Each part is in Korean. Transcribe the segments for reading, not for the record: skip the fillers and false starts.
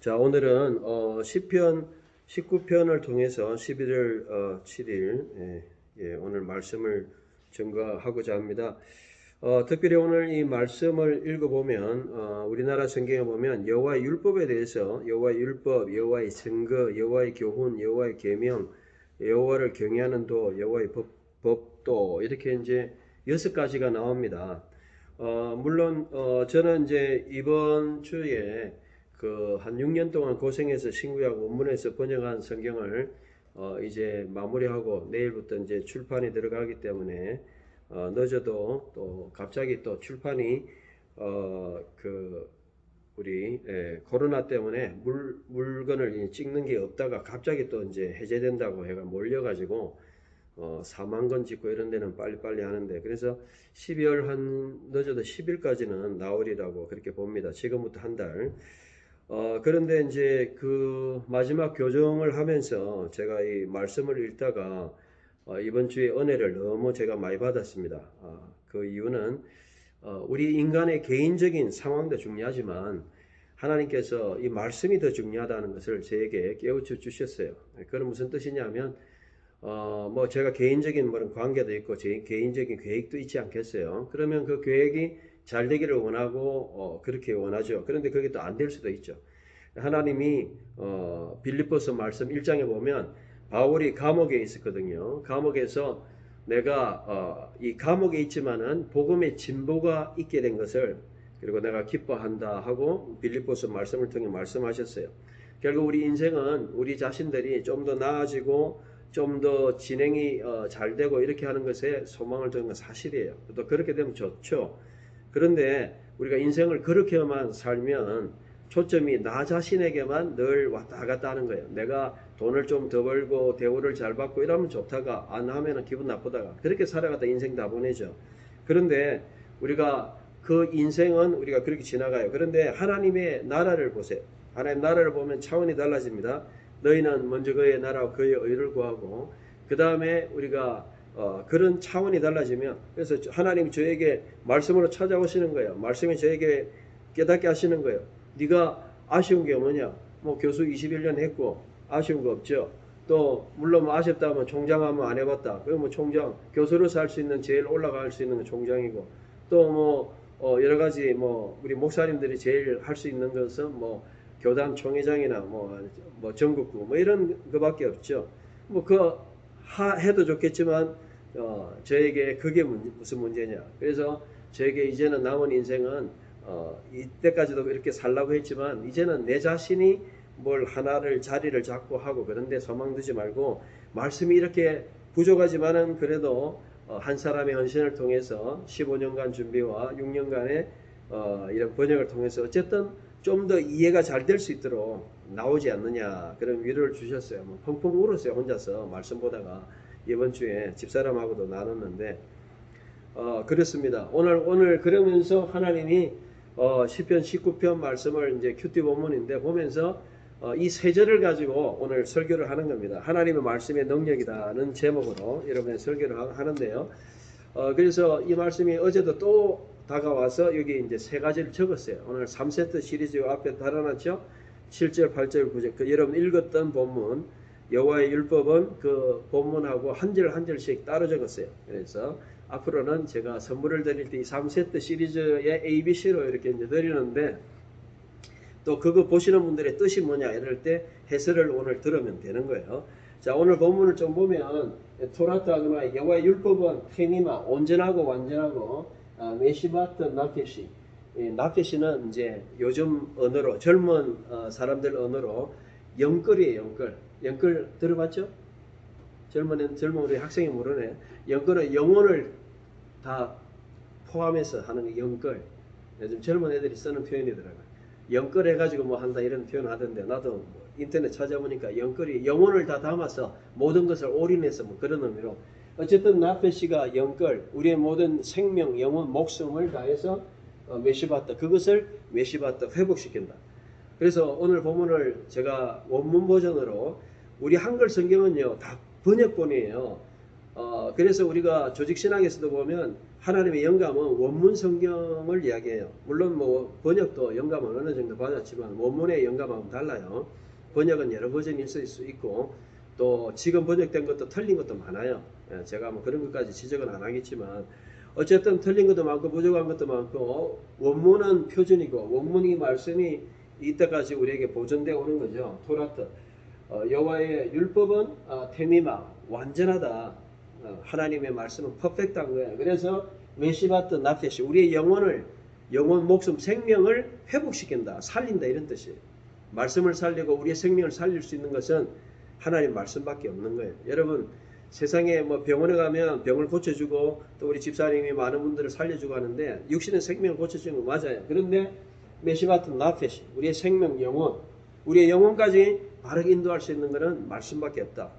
자, 오늘은 시편 19편을 통해서 11월 7일 오늘 말씀을 증거하고자 합니다. 특별히 오늘 이 말씀을 읽어보면 우리나라 성경에 보면 여호와의 율법에 대해서 여호와의 율법, 여호와의 증거, 여호와의 교훈, 여호와의 계명, 여호와를 경외하는 도, 여호와의 법도 이렇게 이제 6가지가 나옵니다. 물론 저는 이제 이번 주에 한 6년 동안 고생해서 신구약 원문에서 번역한 성경을 이제 마무리하고 내일부터 이제 출판이 들어가기 때문에 늦어도 또 갑자기 또 출판이 우리 코로나 때문에 물건을 찍는 게 없다가 갑자기 또 이제 해제된다고 해가 몰려가지고 4만 건 찍고 이런 데는 빨리빨리 하는데, 그래서 12월 늦어도 10일까지는 나오리라고 그렇게 봅니다. 지금부터 한 달. 그런데 이제 그 마지막 교정을 하면서 제가 이 말씀을 읽다가 이번 주에 은혜를 너무 제가 많이 받았습니다. 그 이유는 우리 인간의 개인적인 상황도 중요하지만 하나님께서 이 말씀이 더 중요하다는 것을 저에게 깨우쳐 주셨어요. 그건 무슨 뜻이냐면 뭐 제가 개인적인 그런 관계도 있고 제 개인적인 계획도 있지 않겠어요. 그러면 그 계획이 잘 되기를 원하고 그렇게 원하죠. 그런데 그게 또 안 될 수도 있죠. 하나님이 빌립보서 말씀 1장에 보면 바울이 감옥에 있었거든요. 감옥에서 내가 이 감옥에 있지만은 복음의 진보가 있게 된 것을, 그리고 내가 기뻐한다 하고 빌립보서 말씀을 통해 말씀하셨어요. 결국 우리 인생은 우리 자신들이 좀 더 나아지고 좀 더 진행이 잘 되고 이렇게 하는 것에 소망을 두는 건 사실이에요. 또 그렇게 되면 좋죠. 그런데 우리가 인생을 그렇게만 살면 초점이 나 자신에게만 늘 왔다 갔다 하는 거예요. 내가 돈을 좀 더 벌고 대우를 잘 받고 이러면 좋다가 안 하면 기분 나쁘다가 그렇게 살아가다 인생 다 보내죠. 그런데 우리가 그 인생은 우리가 그렇게 지나가요. 그런데 하나님의 나라를 보세요. 하나님 나라를 보면 차원이 달라집니다. 너희는 먼저 그의 나라와 그의 의를 구하고, 그 다음에 우리가 그런 차원이 달라지면, 그래서 하나님이 저에게 말씀으로 찾아오시는 거예요. 말씀이 저에게 깨닫게 하시는 거예요. 네가 아쉬운 게 뭐냐? 뭐 교수 21년 했고 아쉬운 거 없죠. 또 물론 뭐 아쉽다면 총장하면 안 해봤다. 그럼 뭐 총장, 교수로서 할 수 있는 제일 올라갈 수 있는 건 총장이고, 또 뭐 여러 가지 뭐 우리 목사님들이 제일 할 수 있는 것은 뭐 교단 총회장이나 뭐 전국구 뭐 이런 거밖에 없죠. 뭐 해도 좋겠지만 저에게 그게 무슨 문제냐. 그래서 저에게 이제는 남은 인생은 이때까지도 이렇게 살라고 했지만 이제는 내 자신이 뭘 하나를 자리를 잡고 하고, 그런데 소망 두지 말고 말씀이 이렇게 부족하지만은 그래도 한 사람의 헌신을 통해서 15년간 준비와 6년간의 이런 번역을 통해서 어쨌든 좀 더 이해가 잘 될 수 있도록 나오지 않느냐, 그런 위로를 주셨어요. 뭐 펑펑 울었어요. 혼자서 말씀 보다가 이번 주에 집사람하고도 나눴는데 그렇습니다. 오늘 그러면서 하나님이 시편 19편 말씀을 이제 큐티 본문인데 보면서 이 세 절을 가지고 오늘 설교를 하는 겁니다. 하나님의 말씀의 능력이다는 제목으로 여러분의 설교를 하는데요. 그래서 이 말씀이 어제도 또 다가와서 여기 이제 세 가지를 적었어요. 오늘 3세트 시리즈 앞에 달아놨죠. 7절, 8절, 9절. 그 여러분 읽었던 본문, 여호와의 율법은 그 본문하고 한 절 한 절씩 따로 적었어요. 그래서 앞으로는 제가 선물을 드릴 때 이 3세트 시리즈의 ABC로 이렇게 이제 드리는데, 또 그거 보시는 분들의 뜻이 뭐냐 이럴 때 해설을 오늘 들으면 되는 거예요. 자, 오늘 본문을 좀 보면 토라타 아그마 여호와의 율법은 테니마 온전하고 완전하고 메시바트 나케시. 나케시는 이제 요즘 언어로 젊은 사람들 언어로 영끌이에요. 영끌. 영끌 들어봤죠? 젊은 우리 학생이 모르네. 영끌은 영혼을 다 포함해서 하는 게 영끌. 요즘 젊은 애들이 쓰는 표현이더라고요. 영끌 해가지고 뭐 한다 이런 표현 하던데, 나도 뭐 인터넷 찾아보니까 영끌이 영혼을 다 담아서 모든 것을 올인해서 뭐 그런 의미로, 어쨌든 나페시가 영끌, 우리의 모든 생명, 영혼, 목숨을 다해서 메시바타, 그것을 메시바타 회복시킨다. 그래서 오늘 본문을 제가 원문 버전으로, 우리 한글 성경은요 다 번역본이에요. 그래서 우리가 조직신학에서도 보면 하나님의 영감은 원문 성경을 이야기해요. 물론 뭐 번역도 영감은 어느 정도 받았지만 원문의 영감하고 달라요. 번역은 여러 버전이 있을 수 있고 또 지금 번역된 것도 틀린 것도 많아요. 제가 뭐 그런 것까지 지적은 안 하겠지만 어쨌든 틀린 것도 많고 부족한 것도 많고 원문은 표준이고 원문이 말씀이 이때까지 우리에게 보존되어 오는 거죠. 토라트. 여호와의 율법은 테미마 완전하다. 하나님의 말씀은 퍼펙트한 거예요. 그래서 메시바트 나페시 우리의 영혼, 목숨, 생명을 회복시킨다, 살린다 이런 뜻이에요. 말씀을 살리고 우리의 생명을 살릴 수 있는 것은 하나님 말씀밖에 없는 거예요. 여러분 세상에 뭐 병원에 가면 병을 고쳐주고 또 우리 집사님이 많은 분들을 살려주고 하는데 육신의 생명을 고쳐주는 거 맞아요. 그런데 메시바트 나페시 우리의 생명, 우리의 영혼까지 바르게 인도할 수 있는 것은 말씀밖에 없다.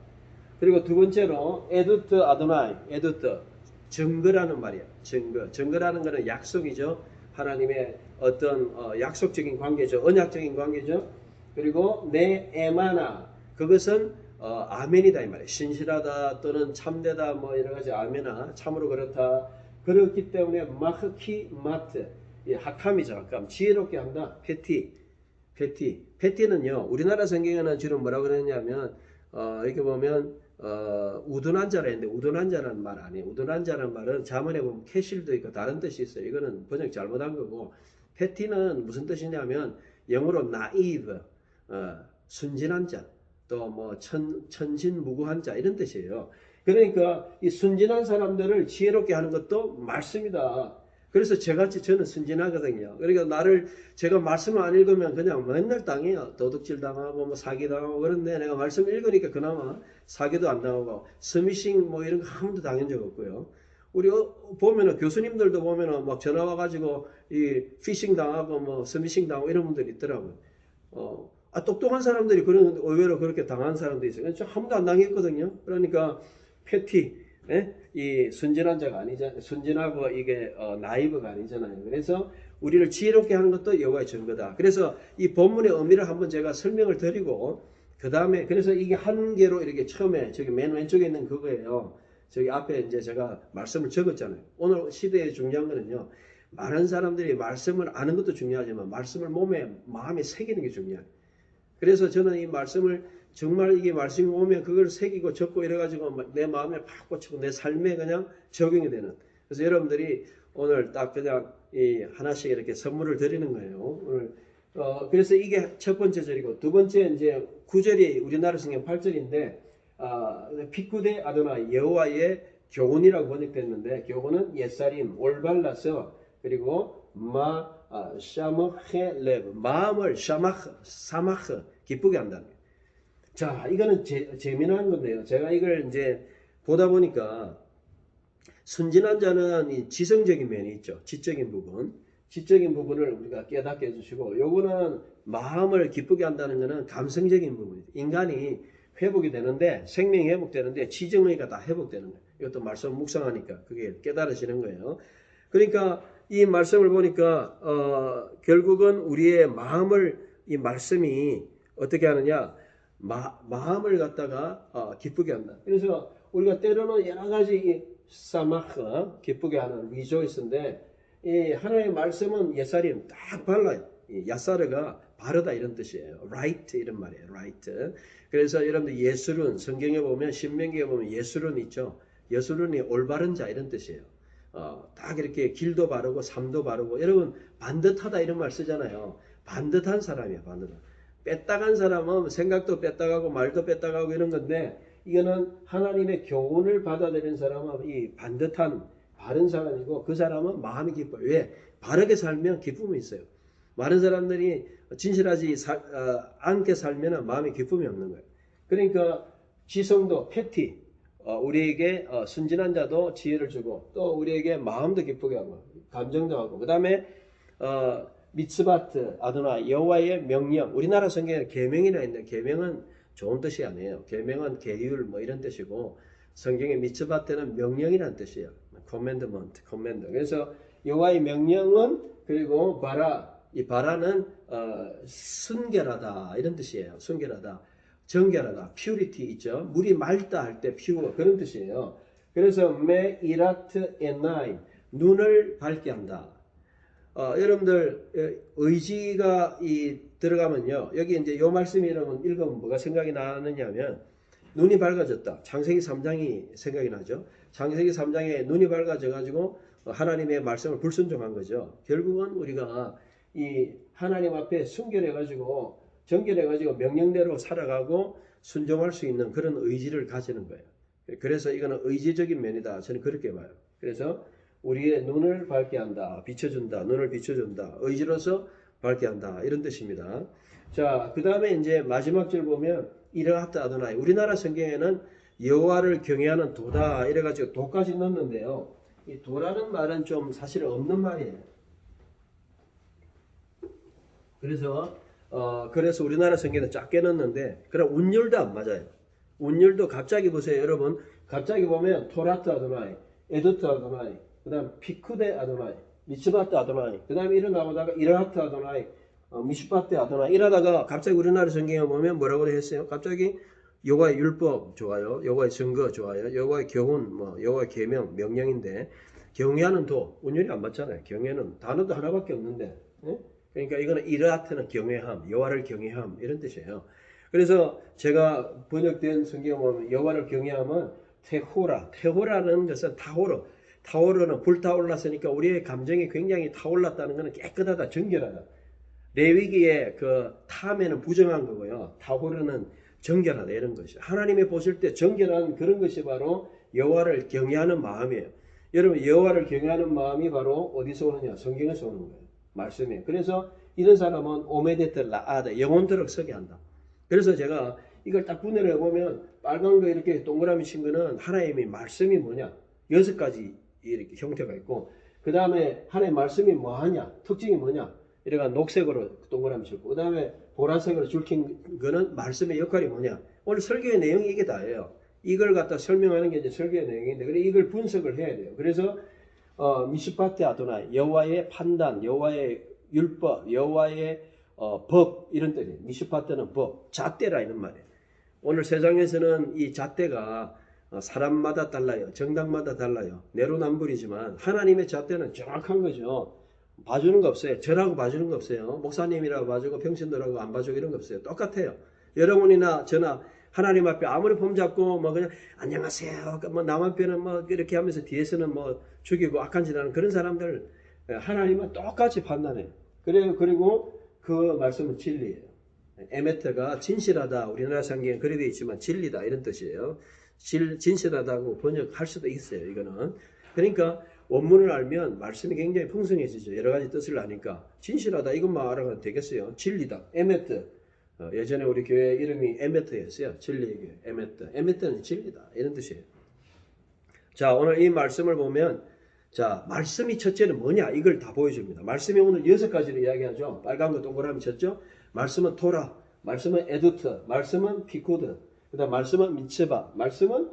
그리고 두 번째로 에두트 아도나이, 에두트 증거라는 말이에요. 증거라는 것은 약속이죠. 하나님의 어떤 약속적인 관계죠. 언약적인 관계죠. 그리고 내 에마나 그것은 아멘이다 이 말이에요. 신실하다 또는 참되다 뭐 여러 가지 아멘아 참으로 그렇다. 그렇기 때문에 마흐키 마트 학함이죠. 학함 지혜롭게 한다. 페티는요 우리나라 성경에는 주로 뭐라고 그러냐면 이렇게 보면 우둔한 자라 했는데 우둔한 자라는 말 아니에요. 우둔한 자라는 말은 자문에 보면 캐실도 있고 다른 뜻이 있어요. 이거는 번역 잘못한 거고 페티는 무슨 뜻이냐면 영어로 naive 순진한 자 또 뭐 천진무구한 자 이런 뜻이에요. 그러니까 이 순진한 사람들을 지혜롭게 하는 것도 말씀이다. 그래서 저는 순진하거든요. 그러니까 제가 말씀을 안 읽으면 그냥 맨날 당해요. 도둑질 당하고 뭐 사기 당하고 그런데 내가 말씀을 읽으니까 그나마 사기도 안 당하고 스미싱 뭐 이런 거 한 번도 당한 적 없고요. 우리 보면은 교수님들도 보면은 막 전화 와가지고 이 피싱 당하고 뭐 스미싱 당하고 이런 분들이 있더라고요. 똑똑한 사람들이 그런 의외로 그렇게 당한 사람도 있어요. 저 한 번도 안 당했거든요. 그러니까 패티 이 순진한 자가 아니잖아요. 순진하고 이게 나이브가 아니잖아요. 그래서 우리를 지혜롭게 하는 것도 여호와의 증거다. 그래서 이 본문의 의미를 한번 제가 설명을 드리고 그 다음에 그래서 이게 한 개로 이렇게 처음에 저기 맨 왼쪽에 있는 그거예요. 저기 앞에 이제 제가 말씀을 적었잖아요. 오늘 시대에 중요한 거는요. 많은 사람들이 말씀을 아는 것도 중요하지만 말씀을 마음에 새기는 게 중요해요. 그래서 저는 이 말씀을 정말 이게 말씀이 오면 그걸 새기고 적고 이래가지고 내 마음에 팍 꽂히고 내 삶에 그냥 적용이 되는. 그래서 여러분들이 오늘 딱 그냥 이 하나씩 이렇게 선물을 드리는 거예요. 오늘 그래서 이게 첫 번째 절이고 두 번째 이제 9절이 우리나라 성경 8절인데 피쿠데 아도나 여호와의 교훈이라고 번역됐는데 교훈은 옛사림 올발라서 그리고 샤머헤 레브 마음을 사마흐 기쁘게 한다는 거예요. 자, 이거는 재미난 건데요. 제가 이걸 이제 보다 보니까 순진한 자는 이 지성적인 면이 있죠. 지적인 부분을 우리가 깨닫게 해주시고, 요거는 마음을 기쁘게 한다는 것은 감성적인 부분이죠. 인간이 회복이 되는데, 생명이 회복되는데, 지정의가 다 회복되는 거예요. 이것도 말씀 묵상하니까 그게 깨달아지는 거예요. 그러니까 이 말씀을 보니까 결국은 우리의 마음을 이 말씀이 어떻게 하느냐 마음을 갖다가 기쁘게 한다. 그래서 우리가 때로는 여러 가지 사마흐 기쁘게 하는 리조이스인데 이 하나님의 말씀은 옛사림 딱 발라요. 야사르가 바르다 이런 뜻이에요. right 이런 말이에요. right. 그래서 여러분들 예술은 성경에 보면 신명기에 보면 예술은 있죠. 예술은이 올바른 자 이런 뜻이에요. 딱 이렇게 길도 바르고 삶도 바르고 여러분 반듯하다 이런 말 쓰잖아요. 반듯한 사람이야. 반듯한. 뺐다간 사람은 생각도 뺐다가고 말도 뺐다가고 이런 건데 이거는 하나님의 교훈을 받아들인 사람은 이 반듯한 바른 사람이고 그 사람은 마음이 기뻐요. 왜? 바르게 살면 기쁨이 있어요. 많은 사람들이 진실하지 않게 살면 마음이 기쁨이 없는 거예요. 그러니까 지성도 패티 우리에게 순진한 자도 지혜를 주고 또 우리에게 마음도 기쁘게 하고 감정도 하고 그 다음에 미츠바트 아도나 여호와의 명령 우리나라 성경에 계명이라 있는데 계명은 좋은 뜻이 아니에요. 계명은 계율 뭐 이런 뜻이고 성경의 미츠바트는 명령이라는 뜻이에요. commandment. 그래서 여호와의 명령은 그리고 이 바라는 순결하다 이런 뜻이에요. 순결하다. 정결하다. purity 있죠. 물이 맑다 할 때 pure 그런 뜻이에요. 그래서 메이라트 엔나임 눈을 밝게 한다. 여러분들 의지가 들어가면요. 여기 이제 요 말씀 읽으면 뭐가 생각이 나느냐면 눈이 밝아졌다. 창세기 3장이 생각이 나죠. 창세기 3장에 눈이 밝아져 가지고 하나님의 말씀을 불순종한 거죠. 결국은 우리가 이 하나님 앞에 순결해 가지고 정결해 가지고 명령대로 살아가고 순종할 수 있는 그런 의지를 가지는 거예요. 그래서 이거는 의지적인 면이다. 저는 그렇게 봐요. 그래서 우리의 눈을 밝게 한다. 비춰준다. 눈을 비춰준다. 의지로서 밝게 한다. 이런 뜻입니다. 자, 그 다음에 이제 마지막 줄 보면 이르하타 아도나이. 우리나라 성경에는 여호와를 경외하는 도다 이래가지고 도까지 넣는데요. 이 도라는 말은 좀 사실 없는 말이에요. 그래서 우리나라 성경은 작게 넣는데 그럼 운율도 안 맞아요. 운율도 갑자기 보세요, 여러분. 갑자기 보면 토라트 아도나이, 에두트 아도나이, 그 다음 피쿠데 아도나이, 미츠바트 아도나이, 그 다음에 일어나보다가 이르하트 아도나이, 미슈바트 아도나이 이러다가 갑자기 우리나라 성경에 보면 뭐라고 했어요? 갑자기 여호와의 율법 좋아요, 여호와의 증거 좋아요, 여호와의 교훈, 여호와의 계명, 명령인데 경외하는 도 운율이 안 맞잖아요. 경외는 단어도 하나밖에 없는데, 예? 그러니까 이거는 이르하트는 경외함, 여호와를 경외함 이런 뜻이에요. 그래서 제가 번역된 성경에 보면 여호와를 경외함은 테호라는 것은 타오르는 불타올랐으니까 우리의 감정이 굉장히 타올랐다는 것은 깨끗하다, 정결하다. 레위기의 그 탐에는 부정한 거고요. 타오르는 정결하다 이런 것이. 하나님이 보실 때 정결한 그런 것이 바로 여호와를 경외하는 마음이에요. 여러분 여호와를 경외하는 마음이 바로 어디서 오느냐? 성경에서 오는 거예요. 말씀이에요. 그래서 이런 사람은 오메데트 라아다 영원토록 서게 한다. 그래서 제가 이걸 딱 분해를 해보면 빨간 거 이렇게 동그라미 친 거는 하나님의 말씀이 뭐냐? 6가지 이렇게 형태가 있고 그 다음에 하나님의 말씀이 뭐하냐? 특징이 뭐냐? 이래가 녹색으로 동그라미 쳤고 그 다음에 보라색으로 줄킨 거는 말씀의 역할이 뭐냐? 오늘 설교의 내용이 이게 다예요. 이걸 갖다 설명하는 게 이제 설교의 내용인데 그래 이걸 분석을 해야 돼요. 그래서 미슈파트 아도나이 여호와의 판단, 여호와의 율법, 여호와의 법 이런 뜻이에요. 미슈파트는 법, 잣대라 이런 말이에요. 오늘 세상에서는 이 잣대가 사람마다 달라요. 정당마다 달라요. 내로남불이지만 하나님의 잣대는 정확한 거죠. 봐주는 거 없어요. 저라고 봐주는 거 없어요. 목사님이라고 봐주고 평신도라고 안 봐주고 이런 거 없어요. 똑같아요. 여러분이나 저나 하나님 앞에 아무리 폼 잡고 뭐 그냥 안녕하세요. 뭐 남한편은 뭐 이렇게 하면서 뒤에서는 뭐 죽이고 악한 짓 하는 그런 사람들 하나님은 똑같이 판단해요. 그리고 그 말씀은 진리예요. 에메트가 진실하다. 우리나라 성경에 그래 되어 있지만 진리다 이런 뜻이에요. 진실하다고 번역할 수도 있어요. 이거는. 그러니까 원문을 알면 말씀이 굉장히 풍성해지죠. 여러 가지 뜻을 아니까 진실하다 이것만 알아가면 되겠어요. 진리다. 에메트. 예전에 우리 교회 이름이 에메트였어요. 진리의 교회. 에메트. 에메트는 진리다. 이런 뜻이에요. 자, 오늘 이 말씀을 보면 자, 말씀이 첫째는 뭐냐? 이걸 다 보여줍니다. 말씀이 오늘 6가지를 이야기하죠. 빨간 거 동그라미 쳤죠? 말씀은 토라, 말씀은 에두트, 말씀은 피코드, 그 다음 말씀은 미츠바, 말씀은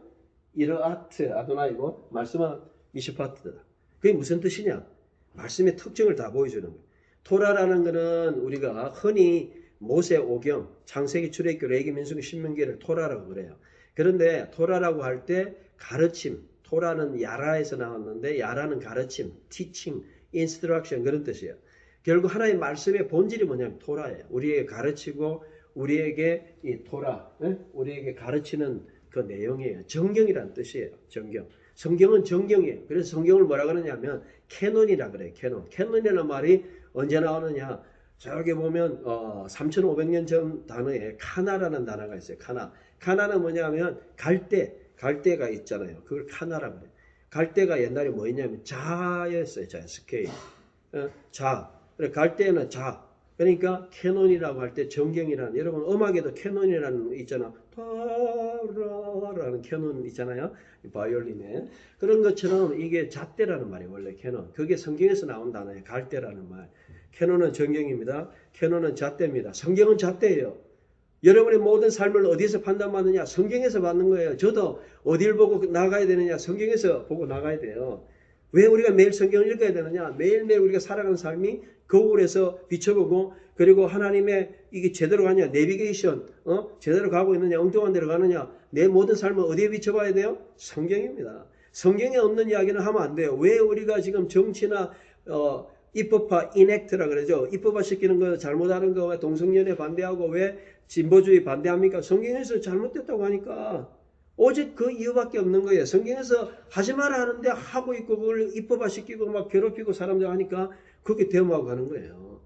이르아트, 아도나이고, 말씀은 미시파트다. 그게 무슨 뜻이냐? 말씀의 특징을 다 보여주는 거예요. 토라라는 것은 우리가 흔히 모세 오경, 창세기, 출애굽기, 레위기, 민수기, 신명기를 토라라고 그래요. 그런데 토라라고 할 때 가르침, 토라는 야라에서 나왔는데 야라는 가르침, teaching, instruction 그런 뜻이에요. 결국 하나의 말씀의 본질이 뭐냐면 토라예요. 우리에게 가르치고 우리에게 이 토라, 우리에게 가르치는 그 내용이에요. 정경이라는 뜻이에요. 정경. 성경은 정경이에요. 그래서 성경을 뭐라 그러냐면 캐논이라 그래요. 캐논이라는 말이 언제 나오느냐? 저기 보면 3,500년 전 단어에 카나라는 단어가 있어요. 카나는 뭐냐면 갈대가 있잖아요. 그걸 카나라고 그래요. 갈대가 옛날에 뭐였냐면 자였어요. 스케일. 그래 갈대는 자. 그러니까 캐논이라고 할 때 정경이라는 여러분 음악에도 캐논이라는 거 있잖아. 타라라는 캐논 있잖아요. 바이올린에. 그런 것처럼 이게 잣대라는 말이에요. 원래 캐논. 그게 성경에서 나온 단어예요. 갈대라는 말. 캐논은 정경입니다. 캐논은 잣대입니다. 성경은 잣대예요. 여러분의 모든 삶을 어디서 판단받느냐? 성경에서 받는 거예요. 저도 어딜 보고 나가야 되느냐? 성경에서 보고 나가야 돼요. 왜 우리가 매일 성경을 읽어야 되느냐? 매일매일 우리가 살아가는 삶이 거울에서 비춰보고 그리고 하나님의 이게 제대로 가냐? 내비게이션 제대로 가고 있느냐? 엉뚱한 데로 가느냐? 내 모든 삶을 어디에 비춰봐야 돼요? 성경입니다. 성경에 없는 이야기는 하면 안 돼요. 왜 우리가 지금 정치나 입법화, 인액트라 그러죠. 입법화 시키는 거 잘못하는 거, 왜 동성연애 반대하고 왜 진보주의 반대합니까? 성경에서 잘못됐다고 하니까 오직 그 이유밖에 없는 거예요. 성경에서 하지 마라 하는데 하고 있고 그걸 입법화 시키고 막 괴롭히고 사람들 하니까 그게 대응하고 가는 거예요.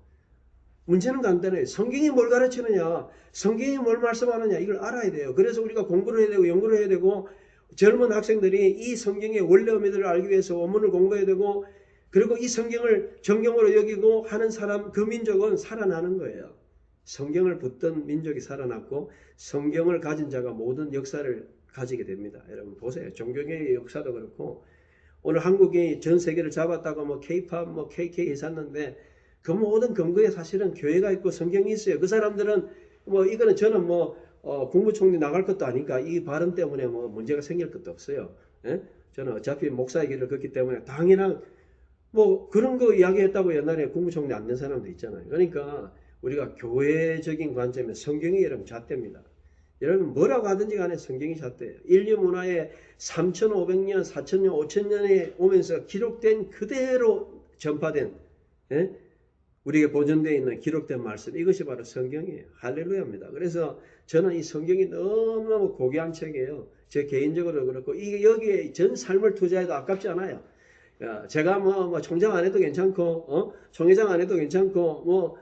문제는 간단해요. 성경이 뭘 가르치느냐, 성경이 뭘 말씀하느냐 이걸 알아야 돼요. 그래서 우리가 공부를 해야 되고 연구를 해야 되고 젊은 학생들이 이 성경의 원래 의미들을 알기 위해서 원문을 공부해야 되고 그리고 이 성경을 정경으로 여기고 하는 사람, 그 민족은 살아나는 거예요. 성경을 붙든 민족이 살아났고 성경을 가진 자가 모든 역사를 가지게 됩니다. 여러분 보세요. 종교개혁의 역사도 그렇고 오늘 한국이 전 세계를 잡았다고 뭐 K-팝, 뭐 KK 샀는데 그 모든 근거에 사실은 교회가 있고 성경이 있어요. 그 사람들은 뭐 이거는 저는 뭐 국무총리 나갈 것도 아니까 이 발언 때문에 뭐 문제가 생길 것도 없어요. 예? 저는 어차피 목사의 길을 걷기 때문에 당연한 뭐 그런 거 이야기했다고 옛날에 국무총리 안 된 사람도 있잖아요. 그러니까 우리가 교회적인 관점에 성경이 여러분 잣대입니다. 여러분 뭐라고 하든지 간에 성경이 잣대예요. 인류 문화에 3,500년, 4,000년, 5,000년에 오면서 기록된 그대로 전파된 우리에게 보존되어 있는 기록된 말씀 이것이 바로 성경이에요. 할렐루야입니다. 그래서 저는 이 성경이 너무너무 고귀한 책이에요. 제 개인적으로 그렇고 이게 여기에 전 삶을 투자해도 아깝지 않아요. 제가 뭐 총장 안 해도 괜찮고 총회장 안 해도 괜찮고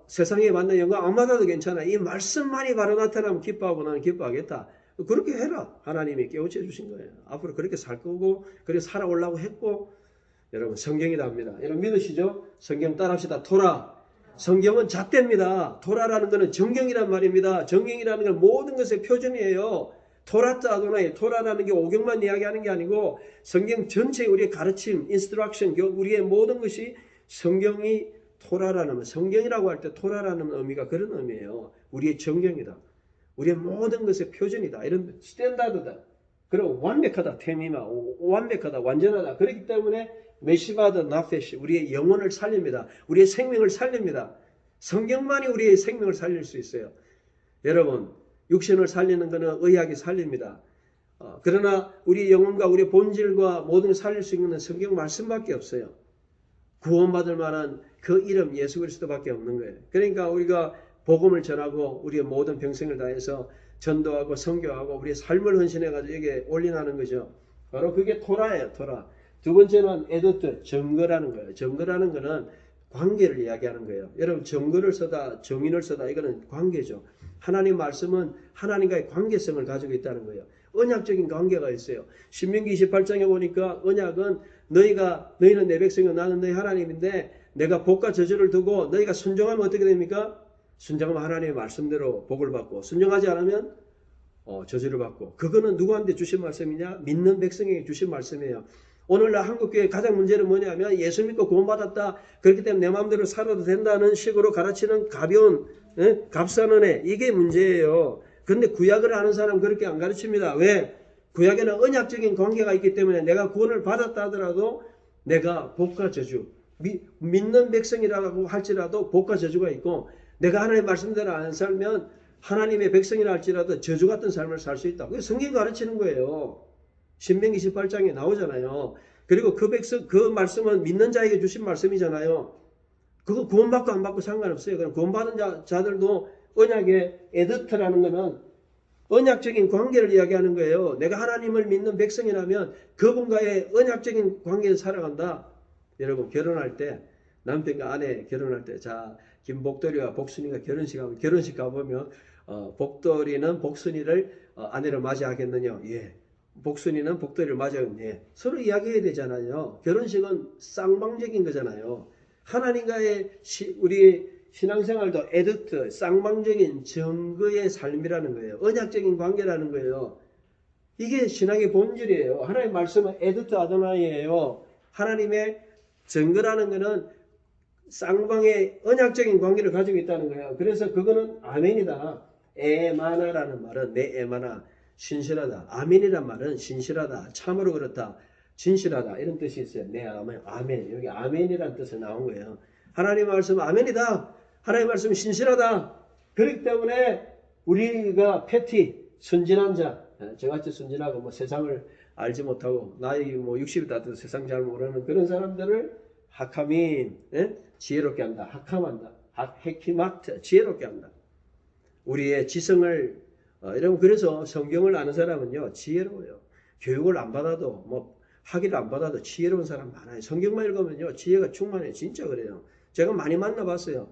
세상에 맞는 영광 안 받아도 괜찮아. 이 말씀만이 바로 나타나면 기뻐하고 나는 기뻐하겠다. 그렇게 해라. 하나님이 깨우쳐 주신 거예요. 앞으로 그렇게 살 거고 그렇게 살아오려고 했고 여러분 성경이다 합니다. 여러분 믿으시죠? 성경 따라합시다. 토라. 성경은 잣대입니다. 토라라는 것은 정경이란 말입니다. 정경이라는 건 모든 것의 표준이에요. 토라트 아도나이, 토라라는 게 오경만 이야기하는 게 아니고 성경 전체의 우리의 가르침, 인스트럭션, 우리의 모든 것이 성경이 토라라는 성경이라고 할 때 토라라는 의미가 그런 의미예요. 우리의 정경이다. 우리의 모든 것의 표준이다. 이런 스탠다드다. 그리고 완벽하다. 테미마. 완벽하다. 완전하다. 그렇기 때문에 메시바드 나페시 우리의 영혼을 살립니다. 우리의 생명을 살립니다. 성경만이 우리의 생명을 살릴 수 있어요. 여러분 육신을 살리는 것은 의학이 살립니다. 그러나 우리 영혼과 우리 본질과 모든 걸 살릴 수 있는 성경 말씀밖에 없어요. 구원받을 만한 그 이름 예수 그리스도밖에 없는 거예요. 그러니까 우리가 복음을 전하고 우리의 모든 병생을 다해서 전도하고 선교하고 우리의 삶을 헌신해가지고 여기에 올인하는 거죠. 바로 그게 토라예요. 토라. 두 번째는 에도트, 증거라는 거예요. 증거라는 거는 관계를 이야기하는 거예요. 여러분 증거를 써다 정인을 써다 이거는 관계죠. 하나님 말씀은 하나님과의 관계성을 가지고 있다는 거예요. 언약적인 관계가 있어요. 신명기 28장에 보니까 언약은 너희는 내 백성이고 나는 너희 하나님인데 내가 복과 저주를 두고 너희가 순종하면 어떻게 됩니까? 순종하면 하나님의 말씀대로 복을 받고 순종하지 않으면 저주를 받고 그거는 누구한테 주신 말씀이냐? 믿는 백성에게 주신 말씀이에요. 오늘날 한국교회 가장 문제는 뭐냐면 예수 믿고 구원받았다. 그렇기 때문에 내 마음대로 살아도 된다는 식으로 가르치는 가벼운 값싸는 애. 이게 문제예요. 그런데 구약을 아는 사람은 그렇게 안 가르칩니다. 왜? 구약에는 언약적인 관계가 있기 때문에 내가 구원을 받았다 하더라도 내가 복과 저주 믿는 백성이라고 할지라도 복과 저주가 있고 내가 하나님의 말씀대로 안 살면 하나님의 백성이라 할지라도 저주 같은 삶을 살 수 있다. 그게 성경이 가르치는 거예요. 신명기 18장에 나오잖아요. 그리고 그 말씀은 믿는 자에게 주신 말씀이잖아요. 그거 구원받고 안 받고 상관없어요. 그럼 구원받은 자들도 언약의 에드트라는 것은 언약적인 관계를 이야기하는 거예요. 내가 하나님을 믿는 백성이라면 그분과의 언약적인 관계에서 살아간다. 여러분 결혼할 때 남편과 아내 결혼할 때 자 김복돌이와 복순이가 결혼식 가보면 복돌이는 복순이를 아내를 맞이하겠느냐? 예. 복순이는 복돌이를 맞이하겠느냐? 예. 서로 이야기해야 되잖아요. 결혼식은 쌍방적인 거잖아요. 하나님과의 우리 신앙생활도 에드트, 쌍방적인 증거의 삶이라는 거예요. 언약적인 관계라는 거예요. 이게 신앙의 본질이에요. 하나님의 말씀은 에드트 아도나이예요. 하나님의 증거라는 것은 쌍방의 언약적인 관계를 가지고 있다는 거예요. 그래서 그거는 아멘이다. 에마나라는 말은 내 에마나 신실하다. 아멘이란 말은 신실하다. 참으로 그렇다. 진실하다. 이런 뜻이 있어요. 내 아멘. 아멘. 여기 아멘이라는 뜻이 나온 거예요. 하나님의 말씀은 아멘이다. 하나님의 말씀은 신실하다. 그렇기 때문에 우리가 패티, 순진한 자, 저같이 순진하고 세상을 알지 못하고 나이 뭐 60이 다 돼도 세상 잘 모르는 그런 사람들을 하카민, 예? 지혜롭게 한다. 하캄한다. 헤키마트, 지혜롭게 한다. 우리의 지성을 여러분 그래서 성경을 아는 사람은요 지혜로워요. 교육을 안 받아도 뭐 학위를 안 받아도 지혜로운 사람 많아요. 성경만 읽으면요 지혜가 충만해요. 진짜 그래요. 제가 많이 만나봤어요.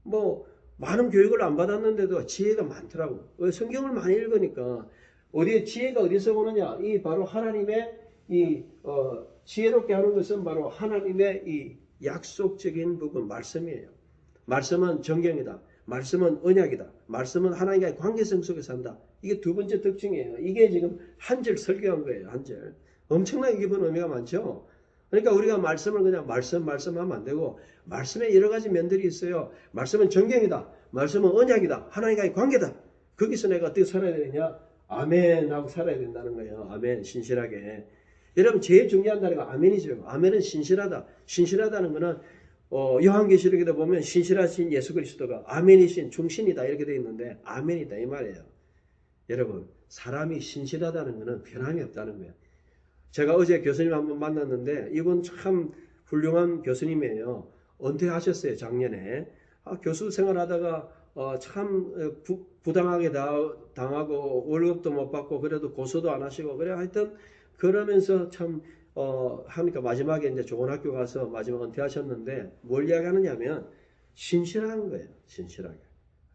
뭐 많은 교육을 안 받았는데도 지혜가 많더라고. 성경을 많이 읽으니까 어디 지혜가 어디서 오느냐? 이 바로 하나님의 이 지혜롭게 하는 것은 바로 하나님의 이 약속적인 부분 말씀이에요. 말씀은 정경이다. 말씀은 언약이다. 말씀은 하나님과의 관계성 속에서 한다. 이게 두 번째 특징이에요. 이게 지금 한 절 설교한 거예요. 한 절. 엄청나게 깊은 의미가 많죠. 그러니까 우리가 말씀을 그냥 말씀하면 안 되고 말씀에 여러 가지 면들이 있어요. 말씀은 정경이다. 말씀은 언약이다. 하나님과의 관계다. 거기서 내가 어떻게 살아야 되느냐? 아멘 하고 살아야 된다는 거예요. 아멘 신실하게. 여러분 제일 중요한 단어가 아멘이죠. 아멘은 신실하다. 신실하다는 거는 요한계시록에도 보면 신실하신 예수 그리스도가 아멘이신 중신이다 이렇게 되어 있는데 아멘이다 이 말이에요. 여러분 사람이 신실하다는 것은 변함이 없다는 거예요. 제가 어제 교수님 한번 만났는데 이분 참 훌륭한 교수님이에요. 은퇴하셨어요 작년에. 교수 생활하다가 참 부당하게 당하고 월급도 못 받고 그래도 고소도 안 하시고 그래 하여튼 그러면서 참 하니까 마지막에 이제 좋은 학교 가서 마지막 은퇴하셨는데 뭘 이야기하느냐면 신실한 거예요. 신실하게.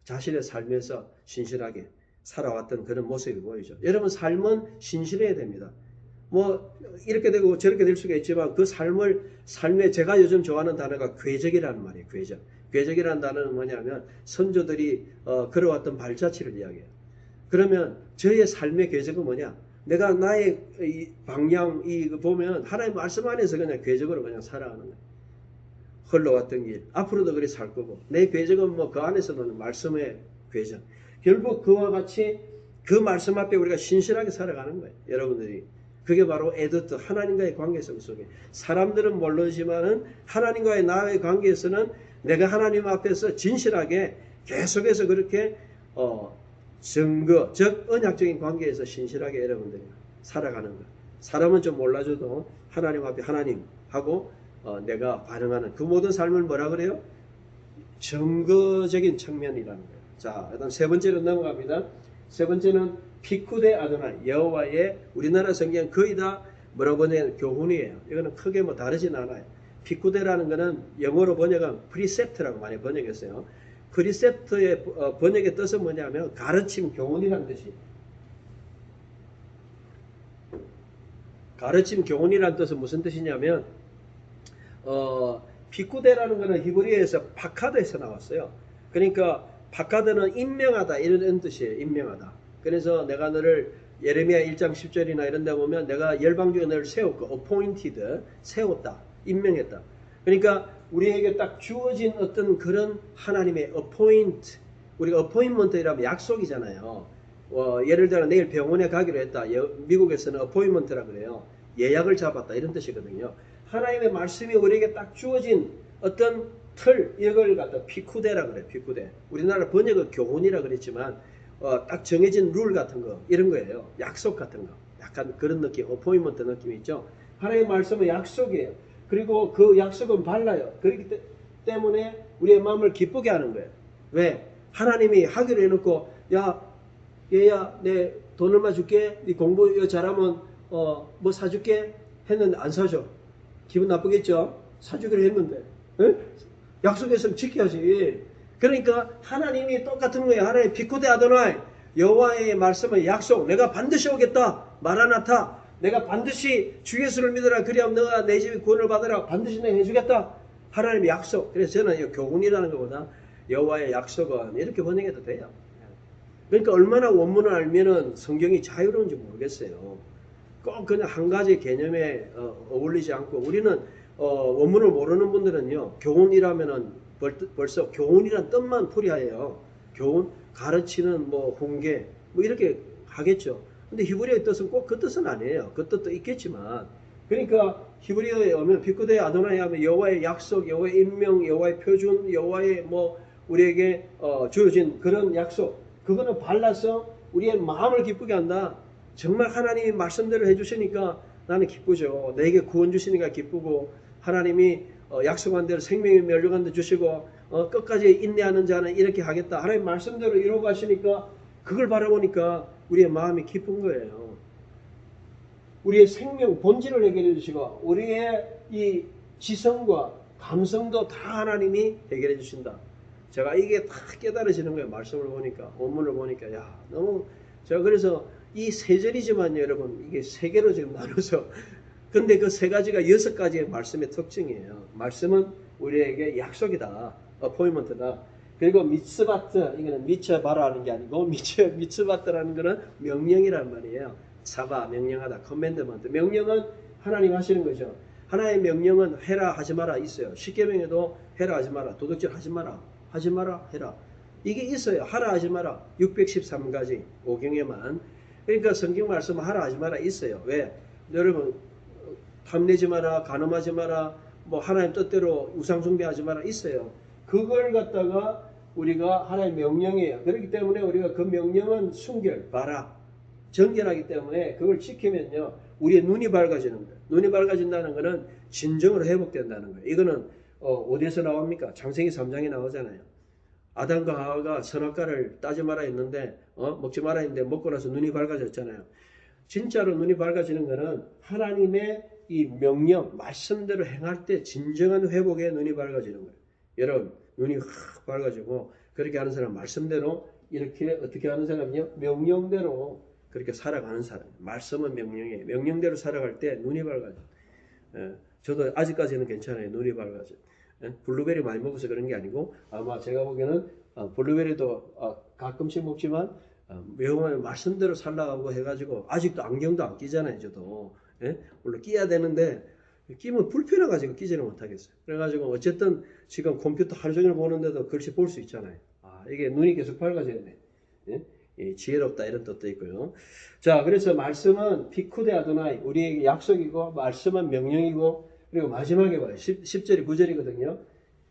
자신의 삶에서 신실하게 살아왔던 그런 모습이 보이죠. 여러분 삶은 신실해야 됩니다. 뭐 이렇게 되고 저렇게 될 수가 있지만 그 삶에 제가 요즘 좋아하는 단어가 궤적이라는 말이에요. 궤적. 궤적이라는 단어는 뭐냐면 선조들이 걸어왔던 발자취를 이야기해요. 그러면 저의 삶의 궤적은 뭐냐? 내가 나의 방향 보면 하나님 말씀 안에서 그냥 궤적으로 그냥 살아가는 거예요. 흘러왔던 길 앞으로도 그리 살 거고 내 궤적은 뭐 그 안에서는 말씀의 궤적. 결국 그와 같이 그 말씀 앞에 우리가 신실하게 살아가는 거예요. 여러분들이 그게 바로 에드트 하나님과의 관계성 속에 사람들은 모르지만은 하나님과의 나의 관계에서는 내가 하나님 앞에서 진실하게 계속해서 그렇게 증거, 즉 언약적인 관계에서 신실하게 여러분들이 살아가는 것. 사람은 좀 몰라줘도 하나님 앞에 하나님하고 내가 반응하는 그 모든 삶을 뭐라 그래요? 증거적인 측면이라는 거예요. 자, 일단 세 번째로 넘어갑니다. 세 번째는 피쿠데 아도나이 여호와의 우리나라 성경 거의 다 뭐라고 하냐면 교훈이에요. 이거는 크게 뭐 다르진 않아요. 피쿠데라는 거는 영어로 번역은 프리셉트라고 많이 번역했어요. 프리셉트의 번역의 뜻은 뭐냐면 가르침, 교훈이라는 뜻이. 가르침, 교훈이라는 뜻은 무슨 뜻이냐면 피쿠데라는 거는 히브리어에서 파카드에서 나왔어요. 그러니까 파카드는 임명하다 이런 뜻이에요. 임명하다. 그래서 내가 너를 예레미야 1장 10절이나 이런 데 보면 내가 열방 중에 너를 세웠고 appointed 세웠다. 임명했다. 그러니까 우리에게 딱 주어진 어떤 그런 하나님의 appoint 우리가 appointment이라면 약속이잖아요. 예를 들어 내일 병원에 가기로 했다. 미국에서는 appointment라 그래요. 예약을 잡았다 이런 뜻이거든요. 하나님의 말씀이 우리에게 딱 주어진 어떤 틀 이걸 갖다 피쿠데라 그래요. 피쿠데. 우리나라 번역은 교훈이라 그랬지만 딱 정해진 룰 같은 거 이런 거예요. 약속 같은 거. 약간 그런 느낌, 어포인먼트 느낌이 있죠. 하나님의 말씀은 약속이에요. 그리고 그 약속은 발라요. 그렇기 때문에 우리의 마음을 기쁘게 하는 거예요. 왜? 하나님이 하기로 해놓고 야 얘야 내 돈 얼마 줄게. 네 공부 잘하면 뭐 사줄게 했는데 안 사줘. 기분 나쁘겠죠? 사주기로 했는데 에? 약속했으면 지켜야지. 그러니까 하나님이 똑같은 거예요. 하나님 피쿠데 아도나이 여호와의 말씀은 약속. 내가 반드시 오겠다. 마라나타. 내가 반드시 주 예수를 믿어라. 그리하면 너가 내 집에 구원을 받으라. 반드시 내가 해주겠다. 하나님의 약속. 그래서 저는 이 교훈이라는 것보다 여호와의 약속은 이렇게 번역해도 돼요. 그러니까 얼마나 원문을 알면은 성경이 자유로운지 모르겠어요. 꼭 그냥 한 가지 개념에 어울리지 않고 우리는 원문을 모르는 분들은요. 교훈이라면은 벌써 교훈이란 뜻만 풀이해요. 교훈, 가르치는 뭐 훈계 뭐 이렇게 하겠죠. 근데 히브리어의 뜻은 꼭 그 뜻은 아니에요. 그 뜻도 있겠지만 그러니까 히브리어에 오면 피쿠데 아도나이 하면 여호와의 약속, 여호와의 임명, 여호와의 표준, 여호와의 뭐 우리에게 주어진 그런 약속 그거는 발라서 우리의 마음을 기쁘게 한다. 정말 하나님이 말씀대로 해주시니까 나는 기쁘죠. 내게 구원 주시니까 기쁘고 하나님이 약속한 대로 생명이 멸류관 데 주시고 끝까지 인내하는 자는 이렇게 하겠다. 하나님 말씀대로 이루어 가시니까 그걸 바라보니까 우리의 마음이 기쁜 거예요. 우리의 생명 본질을 해결해 주시고 우리의 이 지성과 감성도 다 하나님이 해결해 주신다. 제가 이게 다 깨달아지는 거예요. 말씀을 보니까 원문을 보니까 야 너무 제가 그래서 이 세 절이지만요 여러분 이게 세 개로 지금 나눠서 근데 그 세 가지가 6가지의 말씀의 특징이에요. 말씀은 우리에게 약속이다. 어포인먼트다. 그리고 미츠바트 이거는 미쳐봐라 하는 게 아니고 미츠바트라는 거는 명령이란 말이에요. 사바 명령하다. 커맨드먼트. 명령은 하나님 하시는 거죠. 하나님의 명령은 해라 하지 마라 있어요. 십계명에도 해라 하지 마라. 도둑질 하지 마라. 하지 마라 해라. 이게 있어요. 하라 하지 마라. 613가지 5경에만. 그러니까 성경 말씀 하라 하지 마라 있어요. 왜? 여러분 탐내지 마라. 간음하지 마라. 뭐 하나님 뜻대로 우상 숭배하지 마라 있어요. 그걸 갖다가 우리가 하나님의 명령이에요. 그렇기 때문에 우리가 그 명령은 순결, 봐라. 정결하기 때문에 그걸 지키면요. 우리의 눈이 밝아지는 거예요. 눈이 밝아진다는 것은 진정으로 회복된다는 거예요. 이거는 어디에서 나옵니까? 창세기 3장에 나오잖아요. 아담과 하와가 선악과를 따지 마라 했는데 먹지 마라 했는데 먹고 나서 눈이 밝아졌잖아요. 진짜로 눈이 밝아지는 것은 하나님의 이 명령, 말씀대로 행할 때 진정한 회복에 눈이 밝아지는 거예요. 여러분 눈이 확 밝아지고 그렇게 하는 사람 말씀대로 이렇게 어떻게 하는 사람이요? 명령대로 그렇게 살아가는 사람. 말씀은 명령이에요. 명령대로 살아갈 때 눈이 밝아져. 저도 아직까지는 괜찮아요. 눈이 밝아져. 블루베리 많이 먹어서 그런 게 아니고 아마 제가 보기에는 블루베리도 가끔씩 먹지만 명령의 말씀대로 살아가고 해가지고 아직도 안경도 안 끼잖아요. 저도. 물론 끼야 되는데 끼면 불편해가지고 끼지는 못하겠어요. 그래가지고 어쨌든 지금 컴퓨터 하루 종일 보는데도 글씨 볼 수 있잖아요. 이게 눈이 계속 밝아져야 돼. 지혜롭다 이런 뜻도 있고요. 자, 그래서 말씀은 피쿠데 아도나이 우리에게 약속이고 말씀은 명령이고 그리고 마지막에 봐요. 10절이 9절이거든요.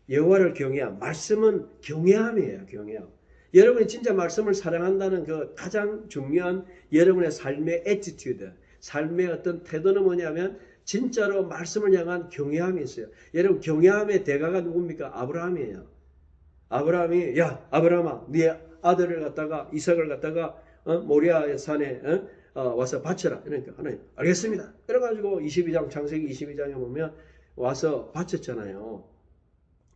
여호와를 경외함. 말씀은 경외함이에요. 경외함. 여러분이 진짜 말씀을 사랑한다는 그 가장 중요한 여러분의 삶의 애티튜드, 삶의 어떤 태도는 뭐냐면 진짜로 말씀을 향한 경외함이 있어요. 여러분 경외함의 대가가 누굽니까? 아브라함이에요. 아브라함이 야 아브라함아 네 아들을 갖다가 이삭을 갖다가 모리아 산에 와서 바쳐라. 그러니까 하나님 알겠습니다. 그래가지고 22장 창세기 22장에 보면 와서 바쳤잖아요.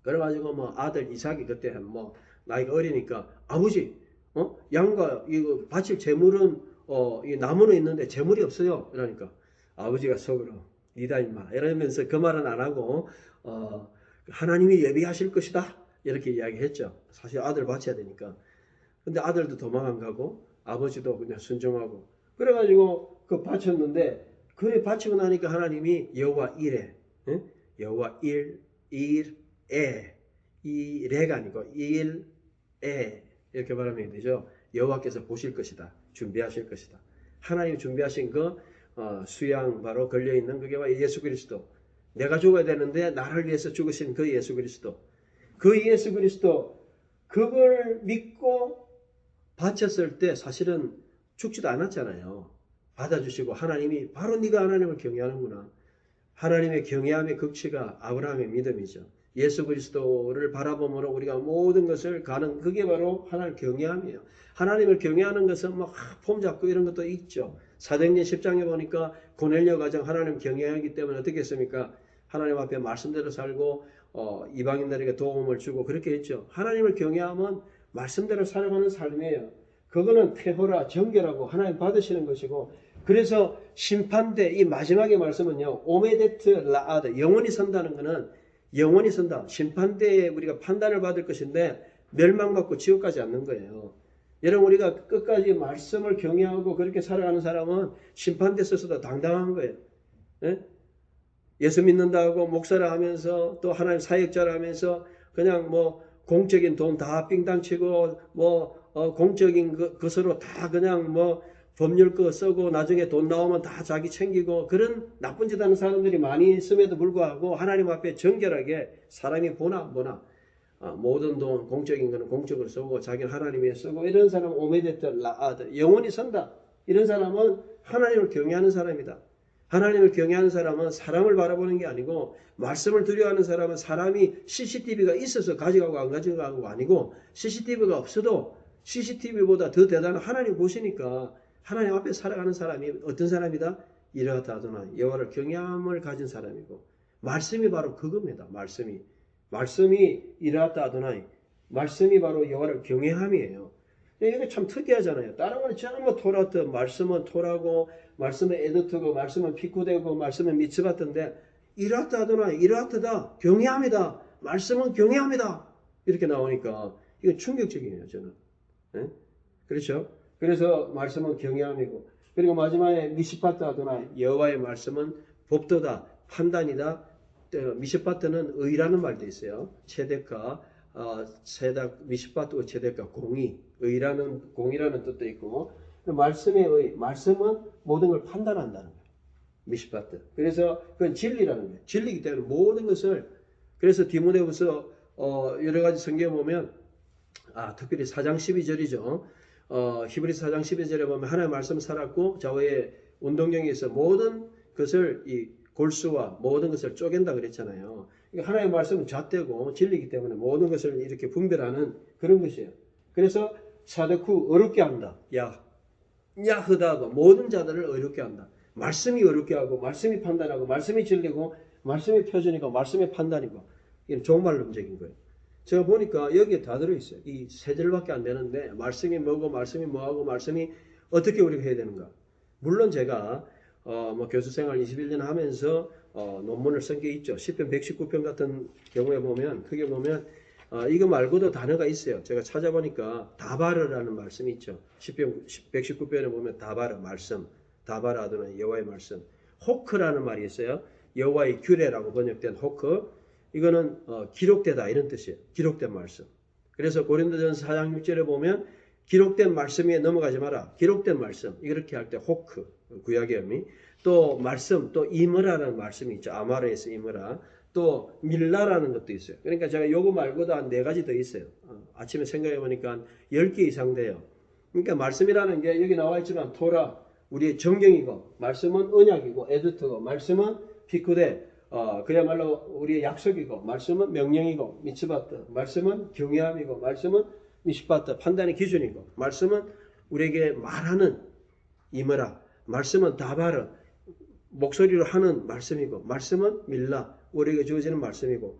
그래가지고 뭐 아들 이삭이 그때 뭐 나이가 어리니까 아버지 양과 이거 바칠 재물은 이 나무는 있는데 재물이 없어요. 그러니까 아버지가 속으로 니다 임마 이러면서 그 말은 안 하고 하나님이 예비하실 것이다 이렇게 이야기했죠. 사실 아들 바쳐야 되니까. 근데 아들도 도망 안 가고 아버지도 그냥 순종하고 그래가지고 그 바쳤는데 그래 바치고 나니까 하나님이 여호와 이레 여호와 일에 이레가 아니고 일에 이렇게 말하면 되죠. 여호와께서 보실 것이다. 준비하실 것이다. 하나님이 준비하신 그 수양 바로 걸려있는 그게 바로 예수 그리스도. 내가 죽어야 되는데 나를 위해서 죽으신 그 예수 그리스도. 그 예수 그리스도 그걸 믿고 바쳤을 때 사실은 죽지도 않았잖아요. 받아주시고 하나님이 바로 네가 하나님을 경외하는구나. 하나님의 경외함의 극치가 아브라함의 믿음이죠. 예수 그리스도를 바라보므로 우리가 모든 것을 가는 그게 바로 하나님을 경외함이에요. 하나님을 경외하는 것은 뭐 폼 잡고 이런 것도 있죠. 사도행전 10장에 보니까 고넬료 가정 하나님 경외하기 때문에 어떻게 했습니까? 하나님 앞에 말씀대로 살고 이방인들에게 도움을 주고 그렇게 했죠. 하나님을 경외하면 말씀대로 살아가는 삶이에요. 그거는 태호라 정결하고 하나님 받으시는 것이고 그래서 심판대 이 마지막의 말씀은요. 오메데트 라아드 영원히 선다는 것은 영원히 선다. 심판대에 우리가 판단을 받을 것인데 멸망받고 지옥 가지 않는 거예요. 여러분 우리가 끝까지 말씀을 경외하고 그렇게 살아가는 사람은 심판대 서서도 당당한 거예요. 예수 믿는다고 목사라 하면서 또 하나님 사역자라 하면서 그냥 뭐 공적인 돈 다 삥땅치고 뭐 공적인 것으로 다 그냥 뭐 법률 거 쓰고 나중에 돈 나오면 다 자기 챙기고 그런 나쁜 짓 하는 사람들이 많이 있음에도 불구하고 하나님 앞에 정결하게 사람이 보나 모든 돈 공적인 거는 공적으로 쓰고 자기는 하나님 위해 쓰고 이런 사람은 오메데트 라아드 영원히 선다. 이런 사람은 하나님을 경외하는 사람이다. 하나님을 경외하는 사람은 사람을 바라보는 게 아니고 말씀을 두려워하는 사람은 사람이 CCTV가 있어서 가져가고 안 가져가고 아니고 CCTV가 없어도 CCTV보다 더 대단한 하나님 보시니까 하나님 앞에 살아가는 사람이 어떤 사람이다? 이라다 아도나이 여호와를 경외함을 가진 사람이고 말씀이 바로 그겁니다. 말씀이 이라다 아도나이 말씀이 바로 여호와를 경외함이에요. 이게 참 특이하잖아요. 다른 거는 전부 토라트, 말씀은 토라고, 말씀은 에드트고, 말씀은 피쿠되고, 말씀은 미츠바트인데, 이라트 아도나이, 이라트다, 경외함이다, 말씀은 경외함이다. 이렇게 나오니까, 이건 충격적이에요, 저는. 네? 그렇죠? 그래서 말씀은 경외함이고, 그리고 마지막에 미시파트 아도나이, 여호와의 말씀은 법도다, 판단이다. 미시파트는 의라는 말도 있어요. 체데카, 세닥, 미시파트, 체데카, 공의, 공이라는 뜻도 있고, 말씀의 의, 말씀은 모든 걸 판단한다는 거예요. 미시파트. 그래서 그건 진리라는 거예요. 진리이기 때문에 모든 것을, 그래서 디모데후서 여러 가지 성경에 보면, 특별히 4장 12절이죠. 히브리서 4장 12절에 보면 하나님의 말씀 살았고 좌우의 운동경에서 모든 것을 이 골수와 모든 것을 쪼갠다 그랬잖아요. 하나님의 말씀은 잣되고 진리이기 때문에 모든 것을 이렇게 분별하는 그런 것이에요. 그래서 사데쿠 어렵게 한다. 야흐다고 모든 자들을 어렵게 한다. 말씀이 어렵게 하고 말씀이 판단하고 말씀이 진리고 말씀이 표준이고 말씀이 판단이고 이건 종말론적인 거예요. 제가 보니까 여기에 다 들어있어요. 이 세 절밖에 안 되는데 말씀이 뭐고 말씀이 뭐하고 말씀이 어떻게 우리가 해야 되는가. 물론 제가 교수 생활 21년 하면서 논문을 쓴 게 있죠. 시편 119편 같은 경우에 보면 크게 보면 이거 말고도 단어가 있어요. 제가 찾아보니까 다바르라는 말씀이 있죠. 시편 119편에 보면 다바르 말씀, 다바르 아도나이 여호와의 말씀, 호크라는 말이 있어요. 여호와의 규례라고 번역된 호크. 이거는 기록되다 이런 뜻이에요. 기록된 말씀. 그래서 고린도전서 4장 6절에 보면 기록된 말씀 위에 넘어가지 마라. 기록된 말씀. 이렇게 할 때 호크, 구약의 의미. 또 말씀, 또 이므라라는 말씀이 있죠. 아마르에서 이므라. 또 밀라라는 것도 있어요. 그러니까 제가 요거 말고도 한 4가지 더 있어요. 아침에 생각해 보니까 10개 이상 돼요. 그러니까 말씀이라는 게 여기 나와 있지만 토라, 우리의 정경이고 말씀은 언약이고 에드트고 말씀은 피쿠데 그야말로 우리의 약속이고 말씀은 명령이고 미츠바트 말씀은 경외함이고 말씀은 미시바트 판단의 기준이고 말씀은 우리에게 말하는 이므라 말씀은 다바르 목소리로 하는 말씀이고 말씀은 밀라 우리에게 주어지는 말씀이고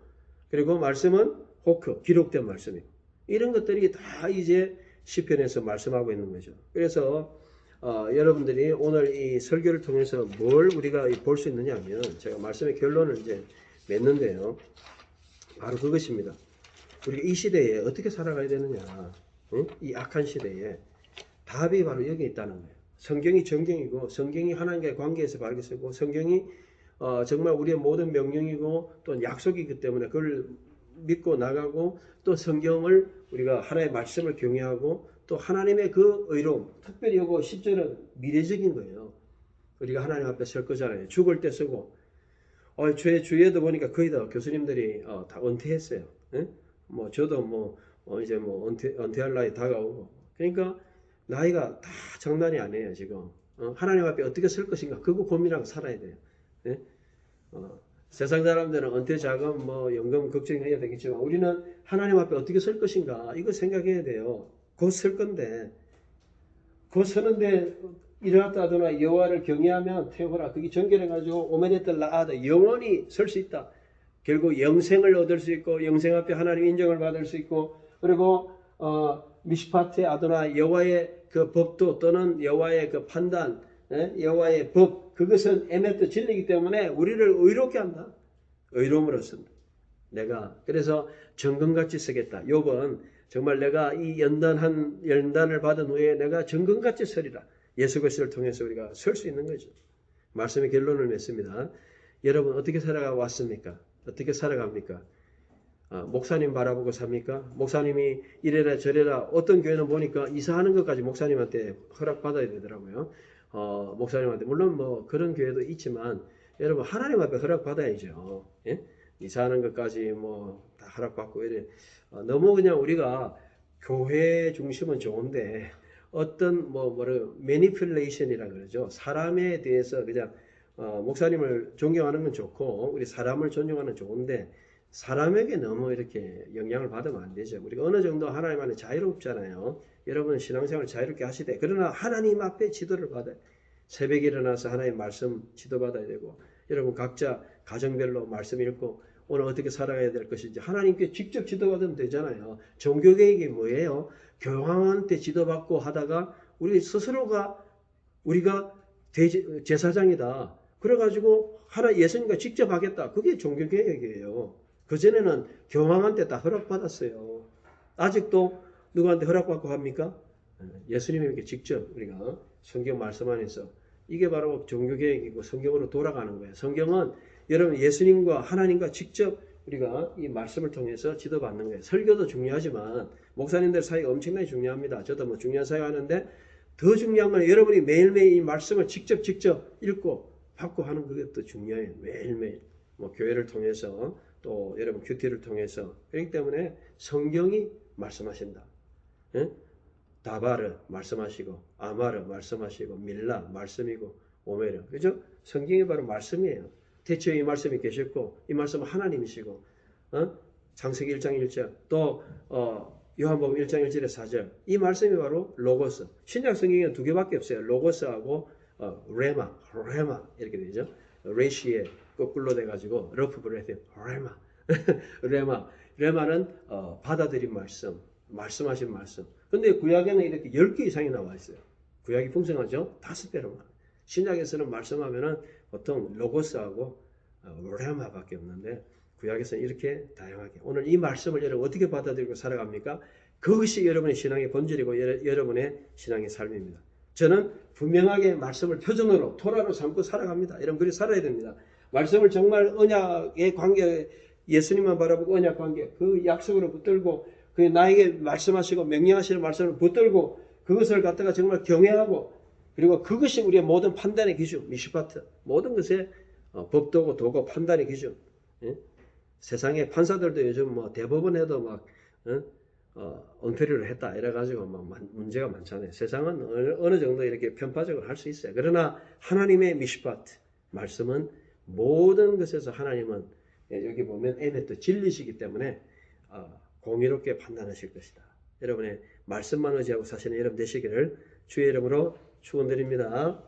그리고 말씀은 호크 기록된 말씀이고 이런 것들이 다 이제 시편에서 말씀하고 있는 거죠. 그래서 여러분들이 오늘 이 설교를 통해서 뭘 우리가 볼 수 있느냐 하면 제가 말씀의 결론을 이제 맺는데요. 바로 그것입니다. 우리가 이 시대에 어떻게 살아가야 되느냐. 응? 이 악한 시대에 답이 바로 여기 있다는 거예요. 성경이 정경이고 성경이 하나님과의 관계에서 바르게 쓰고 성경이 정말 우리의 모든 명령이고 또 약속이기 때문에 그걸 믿고 나가고 또 성경을 우리가 하나님의 말씀을 경외하고 또 하나님의 그 의로움, 특별히 이거 10절은 미래적인 거예요. 우리가 하나님 앞에 설 거잖아요. 죽을 때 쓰고 제 주위에도 보니까 거의 다 교수님들이 다 은퇴했어요. 예? 저도 이제 은퇴할 나이 다가오고 그러니까 나이가 다 장난이 아니에요 지금. 하나님 앞에 어떻게 설 것인가 그거 고민하고 살아야 돼요. 예? 세상 사람들은 은퇴 자금 연금 걱정해야 되겠지만 우리는 하나님 앞에 어떻게 설 것인가 이거 생각해야 돼요. 곧 설 건데 곧 서는데 일어났다 하더나 여호와를 경외하면 태호라 그게 정결해가지고 오메데텔 라아다 영원히 설 수 있다. 결국 영생을 얻을 수 있고 영생 앞에 하나님 인정을 받을 수 있고 그리고 미시파테 아도나 여호와의 그 법도 또는 여호와의 그 판단 여호와의 법 그것은 에메트 진리이기 때문에 우리를 의롭게 한다. 의로움으로 쓴다. 내가 그래서 정금같이 쓰겠다. 욥은 정말 내가 이 연단을 받은 후에 내가 정금같이 서리라. 예수 그리스도를 통해서 우리가 설 수 있는 거죠. 말씀의 결론을 맺습니다. 여러분 어떻게 살아가 왔습니까? 어떻게 살아갑니까? 목사님 바라보고 삽니까? 목사님이 이래라 저래라 어떤 교회는 보니까 이사하는 것까지 목사님한테 허락받아야 되더라고요. 목사님한테 물론 그런 교회도 있지만 여러분 하나님 앞에 허락받아야죠. 예? 이사하는 것까지 다 허락받고 이래. 너무 그냥 우리가 교회 중심은 좋은데 어떤 매니플레이션이라 그러죠. 사람에 대해서 그냥 목사님을 존경하는 건 좋고 우리 사람을 존중하는 건 좋은데 사람에게 너무 이렇게 영향을 받으면 안 되죠. 우리가 어느 정도 하나님 안에 자유롭잖아요. 여러분 신앙생활 자유롭게 하시되 그러나 하나님 앞에 지도를 받아요. 새벽에 일어나서 하나님 말씀 지도받아야 되고 여러분 각자 가정별로 말씀 읽고 오늘 어떻게 살아가야 될 것인지 하나님께 직접 지도받으면 되잖아요. 종교개혁이 뭐예요? 교황한테 지도받고 하다가 우리 스스로가 우리가 제사장이다. 그래가지고 예수님과 직접 하겠다. 그게 종교개혁이에요. 그전에는 교황한테 다 허락받았어요. 아직도 누구한테 허락받고 합니까? 예수님에게 직접 우리가 성경 말씀 안에서 이게 바로 종교개혁이고 성경으로 돌아가는 거예요. 성경은 여러분 예수님과 하나님과 직접 우리가 이 말씀을 통해서 지도받는 거예요. 설교도 중요하지만 목사님들 사이가 엄청나게 중요합니다. 저도 뭐 중요한 사역 하는데 더 중요한 건 여러분이 매일매일 이 말씀을 직접 읽고 받고 하는 그것도 중요해요. 매일매일 뭐 교회를 통해서 또 여러분 큐티를 통해서 그렇기 때문에 성경이 말씀하신다. 예? 다바르 말씀하시고 아마르 말씀하시고 밀라 말씀이고 오메르 그죠? 성경이 바로 말씀이에요. 대체에 이 말씀이 계셨고 이 말씀은 하나님이시고 창세기 1장 1절 또 요한복음 1장 1절에 4절 이 말씀이 바로 로고스. 신약 성경에는 두 개밖에 없어요. 로고스하고 레마 이렇게 되죠. 레시에 거꾸로 돼가지고 러프 브레스 레마 레마는 받아들인 말씀하신 말씀. 근데 구약에는 이렇게 10개 이상이 나와 있어요. 구약이 풍성하죠? 5배로 많아요. 신약에서는 말씀하면은 보통 로고스하고 레마밖에 없는데 구약에서는 이렇게 다양하게 오늘 이 말씀을 여러분 어떻게 받아들이고 살아갑니까? 그것이 여러분의 신앙의 본질이고 여러분의 신앙의 삶입니다. 저는 분명하게 말씀을 표준어로 토라로 삼고 살아갑니다. 여러분 그렇게 살아야 됩니다. 말씀을 정말 언약의 관계 예수님만 바라보고 언약 관계 그 약속으로 붙들고 그 나에게 말씀하시고 명령하시는 말씀을 붙들고 그것을 갖다가 정말 경외하고 그리고 그것이 우리의 모든 판단의 기준 미슈파트 모든 것의 법도고 도고 판단의 기준. 예? 세상의 판사들도 요즘 뭐 대법원에도 막 엉터리를 했다 이래가지고 막 문제가 많잖아요. 세상은 어느 정도 이렇게 편파적으로 할 수 있어요. 그러나 하나님의 미슈파트 말씀은 모든 것에서 하나님은 여기 보면 에메트 진리시기 때문에 공의롭게 판단하실 것이다. 여러분의 말씀만 의지하고 사시는 여러분 되시기를 주의 이름으로 축원드립니다.